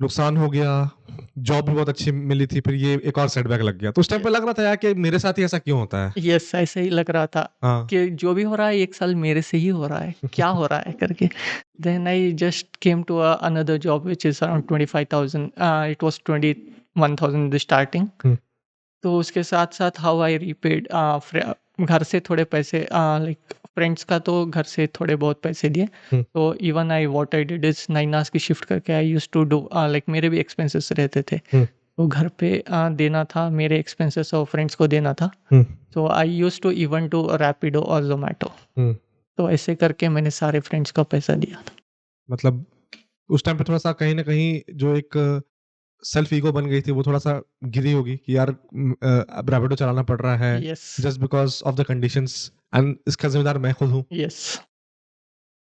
नुकसान हो गया, जॉब भी बहुत अच्छी मिली थी, फिर ये एक और सेटबैक लग गया। तो उस टाइम पे लग रहा था यार कि मेरे साथ ही ऐसा क्यों होता है? यस, ऐसा ही लग रहा था हाँ। कि जो भी हो रहा है 1 साल मेरे से ही हो रहा है, क्या हो रहा है करके। Then I just came to another job which is around 25,000, it was 21,000 in the starting. हुँ, तो उसके साथ-साथ हाउ आई रीपेड घर से थोड़े पैसे, लाइक फ्रेंड्स का तो घर से थोड़े बहुत पैसे दिए। हुँ, तो even I what I did is 9 hours की शिफ्ट करके I used to do, like मेरे भी एक्सपेंसेस रहते थे। हुँ, तो घर पे देना था, मेरे एक्सपेंसेस और फ्रेंड्स को देना था। हुँ, तो I used to even to Rapido और ज़ोमैटो। हुँ। तो ऐसे करके मैंने सारे फ्रेंड्स का पैसा दिया था। मतलब उस टाइम पे थोड़ा-सा कहीं न कहीं जो एक सेल्फ ईगो बन गई थी, वो थोड़ा-सा गिरी होगी कि यार अब रैपिडो चलाना पड़ रहा है yes, just because of the conditions and इसका ज़िम्मेदार मैं खुद हूँ। यस।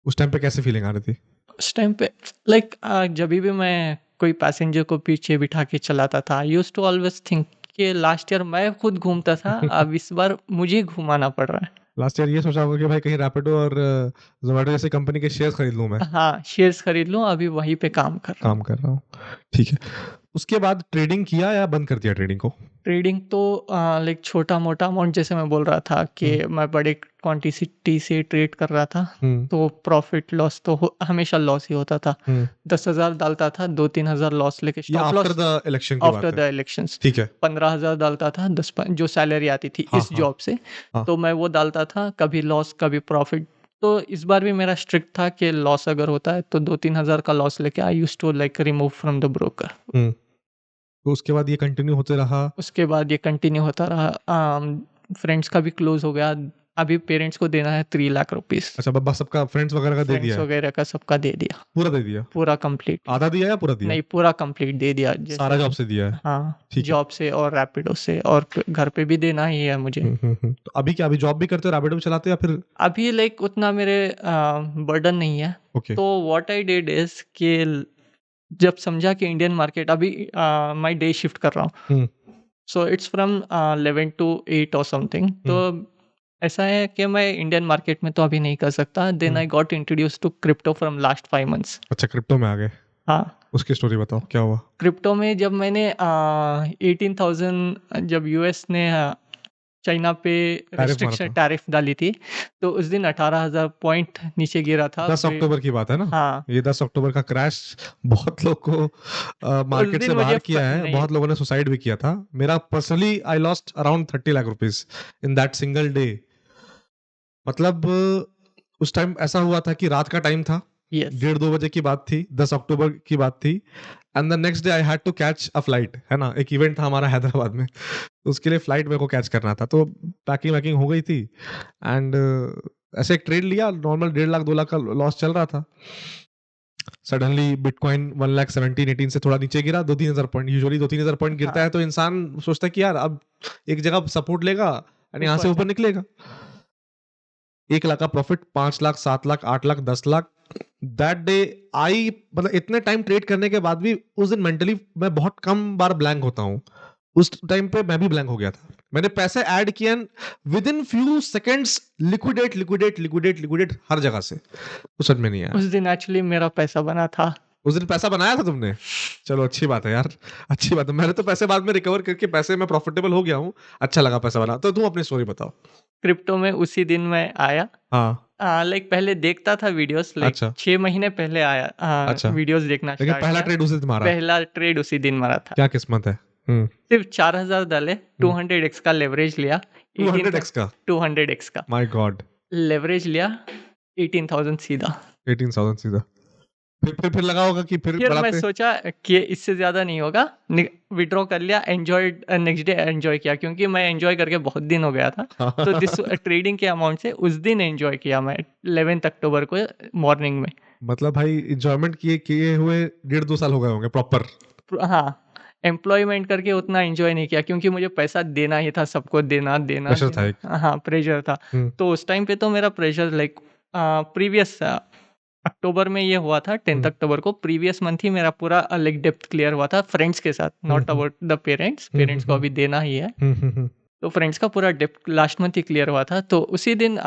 उस टाइम पे कैसी फीलिंग आ रही थी? उस टाइम पे लाइक जभी भी मैं कोई पैसेंजर को पीछे बिठा के चलाता था, I used to always think कि लास्ट ईयर मैं खुद घूमता था, अब इस बार मुझे घुमाना पड़ रहा है। लास्ट ईयर ये सोचा होगा कि भाई कहीं रैपिडो और ज़ोमैटो जैसी कंपनी के शेयर्स खरीद लूँ मैं, हाँ, शेयर्स खरीद लूँ, अभी वहीं पे काम कर रहा हूँ। काम कर रहा हूँ। ठीक है। उसके बाद ट्रेडिंग किया या बंद कर दिया ट्रेडिंग को? ट्रेडिंग तो लाइक छोटा-मोटा अमाउंट, जैसे मैं बोल रहा था कि हुँ, मैं बड़े क्वांटिटी से ट्रेड कर रहा था, हुँ, तो प्रॉफ़िट लॉस तो हमेशा लॉस ही होता था। हुँ। 10,000 डालता था, 2-3 हज़ार लॉस लेके ये stop after loss. The election की आफ्टर बात है। द इलेक्शंस ठीक है। 15,000 डालता था, 10 प जो सैलरी आती थी हाँ, इस हाँ, जॉब से, हाँ। तो मैं वो डालता था, कभी लॉस, कभी प्रॉफ़िट। तो इस बार भी मेरा स्ट्रिक्ट था कि लॉस अगर होता है तो 2-3 हज़ार का लॉस लेके I used to like remove from the broker. हुँ। तो उसके बाद ये कंटिन्यू होते रहा। उसके बाद ये कंटिन्यू होता रहा। फ्रेंड्स का भी क्लोज़ हो गया। अभी पेरेंट्स को देना है 3 लाख रुपीज़। अच्छा, बब्बा सबका फ्रेंड्स वगैरह का दे दिया फ्रेंड्स है? वगैरह का सबका दे दिया, पूरा दे दिया? पूरा कंप्लीट। आधा दिया या पूरा दिया? नहीं, पूरा कंप्लीट दे दिया, जैसे सारा जॉब से दिया है? हाँ, ठीक है। जॉब से और रैपिडो से, और घर पे भी देना ही है मुझे। हुँ, हुँ, हुँ। तो अभी क्या अभी जॉब भी करते हो, रैपिडो भी चलाते हो या फिर अभी लाइक उतना मेरे बर्डन नहीं है। ओके। तो व्हाट आई डिड इज़ कि जब समझा कि इंडियन मार्केट अभी, मैं डे शिफ्ट कर रहा हूँ। हुँ, सो इट्स फ्रॉम 11 टू 8 और समथिंग। तो हुँ, ऐसा है कि मैं इंडियन मार्केट में तो अभी नहीं कर सकता। देन हुँ। I got introduced to crypto from last 5 months. अच्छा क्रिप्टो में आ गए। हाँ, उसकी स्टोरी बताओ, क्या हुआ? क्रिप्टो में जब मैंने 18,000, जब यूएस ने चाइना पे टैरिफ मारा रिस्ट्रिक्शन था। टैरिफ डाली थी, तो उस दिन 18,000 पॉइंट नीचे गिरा था। 10 अक्टूबर की बात है ना? हाँ, ये 10 अक्टूबर का क्रैश बहुत लोग को उस मार्केट दिन से मुझे बाहर किया है। नहीं। बहुत लोगों ने सुसाइड भी किया था। मेरा personally I lost around 30 lakh rupees in that single day. मतलब उस टाइम ऐसा हुआ था कि रात का टाइम था, यस, 1:30-2 बजे की बात थी, 10 अक्टूबर की बात थी and the next day I had to catch a flight, है ना? एक इवेंट था हमारा हैदराबाद में, तो उसके लिए फ्लाइट मेरे को कैच करना था, तो पैकिंग-वैकिंग हो गई थी एंड ऐसे एक ट्रेड लिया, नॉर्मल 1.5 लाख 2 लाख का लॉस चल रहा था। सडनली बिटकॉइन 1 लाख 17-18 से थोड़ा नीचे गिरा, 2-3 हज़ार पॉइंट, यूजुअली 2-3 हज़ार पॉइंट गिरता हाँ, है तो इंसान सोचता है कि यार अब एक जगह सपोर्ट लेगा एंड यहाँ से ऊपर ऊपर जा। निकलेगा। 1 लाख का profit, 5 lakh, 7 lakh, 8 lakh, 10 lakh. That day I मतलब इतने टाइम ट्रेड करने के बाद भी उस दिन मेंटली मैं बहुत कम बार ब्लैंक होता हूँ। उस टाइम पे मैं भी ब्लैंक हो गया था। मैंने पैसे ऐड किए and within few seconds liquidate, liquidate, liquidate, liquidate हर जगह से। कुछ समझ में नहीं आया। उस दिन एक्चुअली मेरा पैसा बना था। उस दिन पैसा बनाया था तुमने? चलो अच्छी बात है यार, अच्छी बात है। मैंने तो पैसे बाद में रिकवर करके पैसे में प्रॉफिटेबल हो गया हूँ। अच्छा लगा पैसा बना। तो तुम अपनी स्टोरी बताओ। क्रिप्टो में उसी दिन मैं आया। हाँ, लाइक पहले देखता था वीडियोस, लाइक अच्छा, 6 महीने पहले आया, अच्छा। वीडियोस देखना लेकिन स्टार्ट पहला किया। ट्रेड उस दिन मारा। पहला ट्रेड उसी दिन मारा था। क्या किस्मत है। हुँ, सिर्फ 4,000 डाले, हुँ। 200x का लेवरेज लिया। 18 था, 200x का? 200x का माय गॉड! लेवरेज लिया, 18,000 सीधा। 18,000 सीधा। फिर लगा होगा कि फिर फिर मैं बढ़ाते। सोचा कि इससे ज़्यादा नहीं होगा, विड्रॉ कर लिया, एंजॉय, नेक्स्ट डे एंजॉय किया, क्योंकि मैं एंजॉय करके बहुत दिन हो गया था। तो दिस ट्रेडिंग के अमाउंट से उस दिन एंजॉय किया मैं 11 अक्टूबर को मॉर्निंग में। मतलब भाई एन्जॉयमेंट किए किए हुए 1.5-2 साल हो गए होंगे प्रॉपर। हाँ, एम्प्लॉयमेंट करके उतना एन्जॉय नहीं किया, क्योंकि मुझे पैसा देना ही था, सबको देना, देना, प्रेशर था देना। एक। हाँ, प्रेशर था। हुँ, तो उस टाइम पे तो मेरा प्रेशर लाइक प्रीवियस अक्टूबर में ये हुआ था, 10 हुँ, अक्टूबर को, प्रीवियस मंथ ही मेरा पूरा लाइक डेब्ट क्लियर हुआ था फ्रेंड्स के साथ, hmm, not hmm, about the parents. हुँ, हुँ, पेरेंट्स को हुँ, अभी देना ही है। हुँ, हुँ, हुँ, तो फ्रेंड्स का पूरा डेब्ट लास्ट मंथ ही क्लियर हुआ था। तो उसी दिन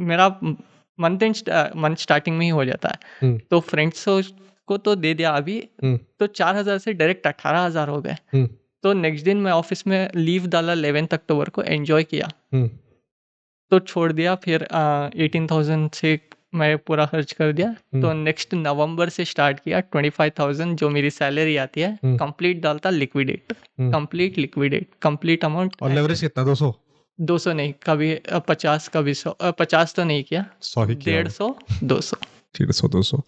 मेरा मंथ स्टार्टिंग में ही हो जाता है। हुँ, तो फ्रेंड्स को को तो दे दिया अभी, तो 4,000 से डायरेक्ट 18,000 हो गए। तो नेक्स्ट दिन मैं ऑफिस में लीव डाला 11 अक्टूबर को, एंजॉय किया, तो छोड़ दिया। फिर 18,000 से मैं पूरा खर्च कर दिया। तो नेक्स्ट नवंबर से स्टार्ट किया 25,000 जो मेरी सैलरी आती है, कंप्लीट डालता liquidate, complete liquidate, complete amount. और लेवरेज कितना? 200? 200 नहीं, कभी 50, कभी 100। 50 तो नहीं किया, 150, 200।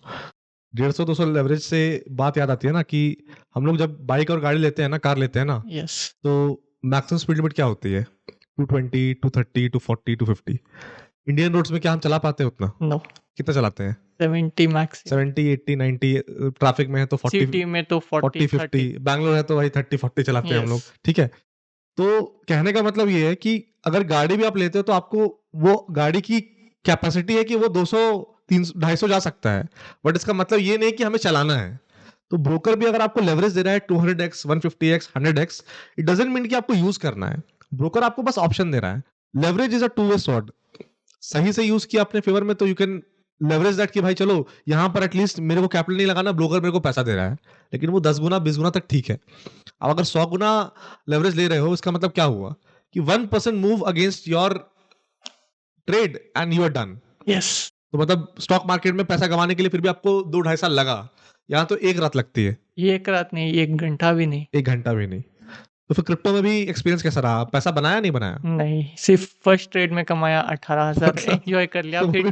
150-200 लेवरेज से बात याद आती है ना कि हम लोग जब बाइक और गाड़ी लेते हैं ना, कार लेते हैं ना, यस, तो मैक्सिमम स्पीड लिमिट क्या होती है? 220, 230, 240, 250। इंडियन रोड्स में क्या हम चला पाते हैं उतना? नो। कितना चलाते हैं? 70 मैक्स। 70, 80, 90। ट्रैफिक में है तो 40, सिटी में तो 40, 50। बैंगलोर है तो वही 30, 40 चलाते हैं हम लोग, ठीक है। तो कहने का मतलब ये है कि अगर गाड़ी भी आप लेते हो तो आपको वो गाड़ी की कैपेसिटी है कि वो 200, 300, 250 जा सकता है, बट इसका मतलब ये नहीं कि हमें चलाना है। तो ब्रोकर भी अगर आपको लेवरेज दे रहा है 200x, 150x, 100x, it doesn't mean कि आपको यूज करना है। ब्रोकर आपको बस ऑप्शन दे रहा है। Leverage is a two way sword. सही से यूज किया अपने फेवर में तो यू कैन लेवरेज दैट कि भाई चलो यहां पर एटलीस्ट मेरे को कैपिटल नहीं लगाना, ब्रोकर मेरे को पैसा दे रहा है, लेकिन वो 10 गुना 20 गुना तक ठीक है। अब अगर 100 गुना लेवरेज ले रहे हो, इसका मतलब क्या हुआ कि 1% move against your trade and you are done. Yes. तो मतलब स्टॉक मार्केट में पैसा कमाने के लिए फिर भी आपको 2-2.5 साल लगा, यहाँ तो एक रात लगती है। ये एक रात नहीं, 1 घंटा भी नहीं। 1 घंटा भी नहीं। तो फिर क्रिप्टो में भी एक्सपीरियंस कैसा रहा? पैसा बनाया नहीं बनाया? नहीं, सिर्फ फर्स्ट ट्रेड में कमाया 18,000, एंजॉय कर लिया। फिर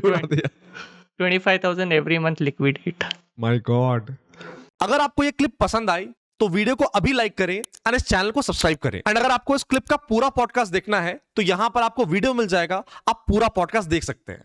25,000 every month liquidate. My God. अगर आपको ये क्लिप पसंद आई तो वीडियो को अभी लाइक करें और इस चैनल को सब्सक्राइब करें। एंड अगर आपको इस क्लिप का पूरा पॉडकास्ट देखना है तो यहां पर आपको वीडियो मिल जाएगा, आप पूरा पॉडकास्ट देख सकते हैं।